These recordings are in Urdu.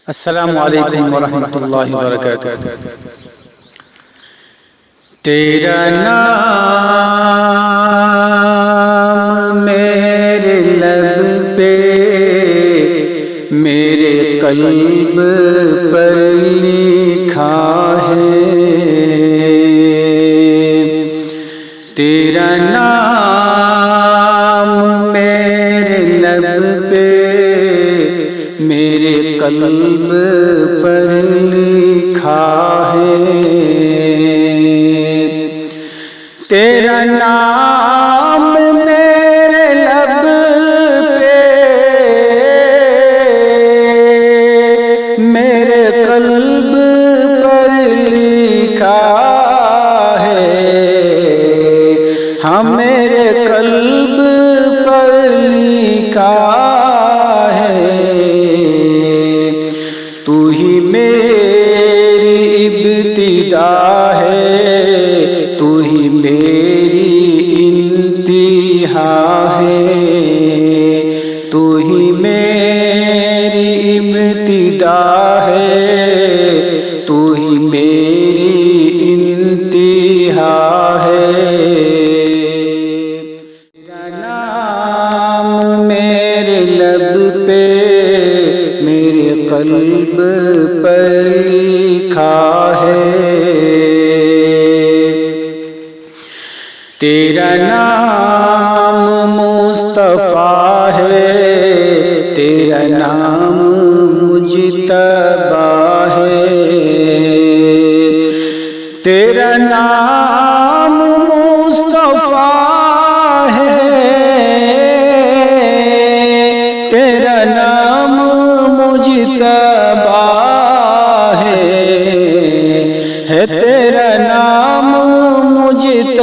السلام علیکم ورحمۃ اللہ وبرکاتہ۔ تیرا نام میرے لب پہ میرے قلب پر لکھا ہے، تیرا نام میرے لب پہ میرے قلب پر لکھا ہے، تیرا نام میرے لب پہ میرے قلب پر لکھا ہے، ہاں میرے قلب پر لکھا ہے، تو ہی میری ابتدا ہے، تو ہی میری انتہا ہے، تو ہی میری ابتدا ہے، تو ہی میری انتہا ہے، تیرا نام میرے لب پہ میرے قلب پر لکھا ہے، تیرا نام مصطفیٰ ہے، تیرا نام مجتبی ہے، تیرا نام مصطفیٰ ہے، تیرا نام مجتبی ہے، تیرا نام مجتبی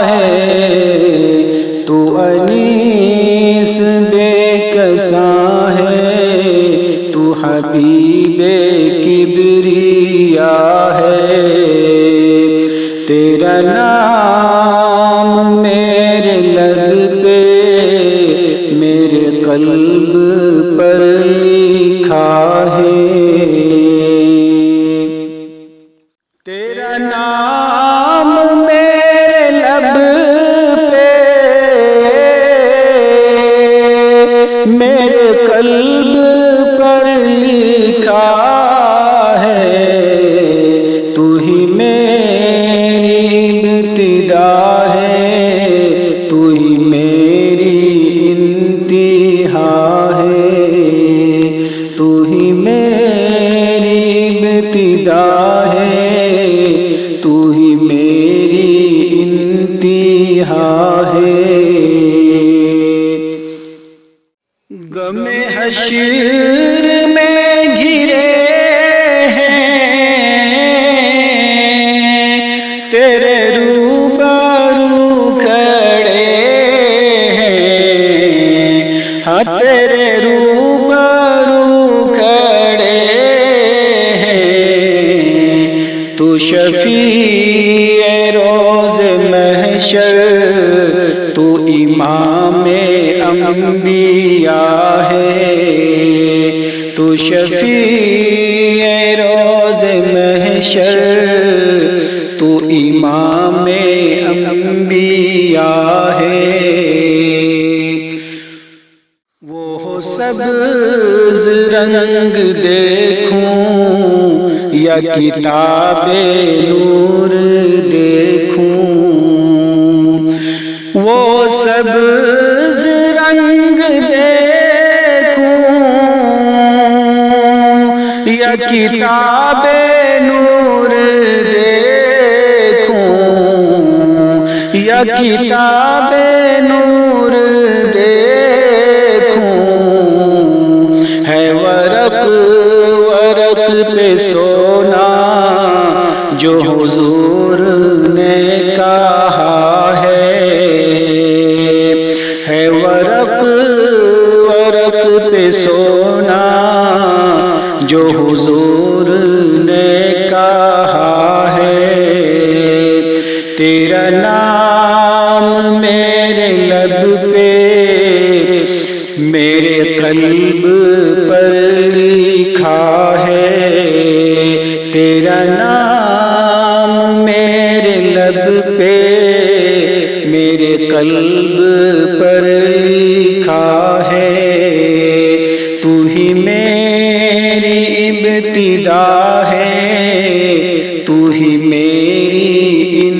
ہے، تو انیس بے کساں ہے، تو حبیب کبریا ہے، تیرا نام میرے لب پہ میرے قلب پر لکھا ہے، تیرا نام میرے لب پہ میرے قلب پر لکھا ہے، تو ہی میری ابتدا ہے، تو ہی میری انتہا ہے، تو ہی میری ابتدا ہے، تو ہی میری انتہا ہے، غم حشر میں گھرے ہیں تیرے روبرو کھڑے ہیں، ہاں تیرے روبرو کھڑے ہیں، تو شفیع روز محشر، تو امام انبیاء ہے، تو شفیع روز محشر، تو امام انبیاء ہے، وہ سبز رنگ دیکھوں یا کتاب نور دیکھوں، وہ سبز رنگ دیکھوں یا کتاب نور دیکھوں، یا کتاب نور دیکھوں، ہے ورق ورق پہ سونا جو حضور نے کہا ہے ورق ورق پہ سونا جو حضور نے کہا ہے، تیرا نام میرے لب پہ میرے قلب پر پر لکھا ہے، تیرا نام میرے لب پہ میرے قلب پر لکھا ہے، تو ہی میری ابتدا ہے، تو ہی میری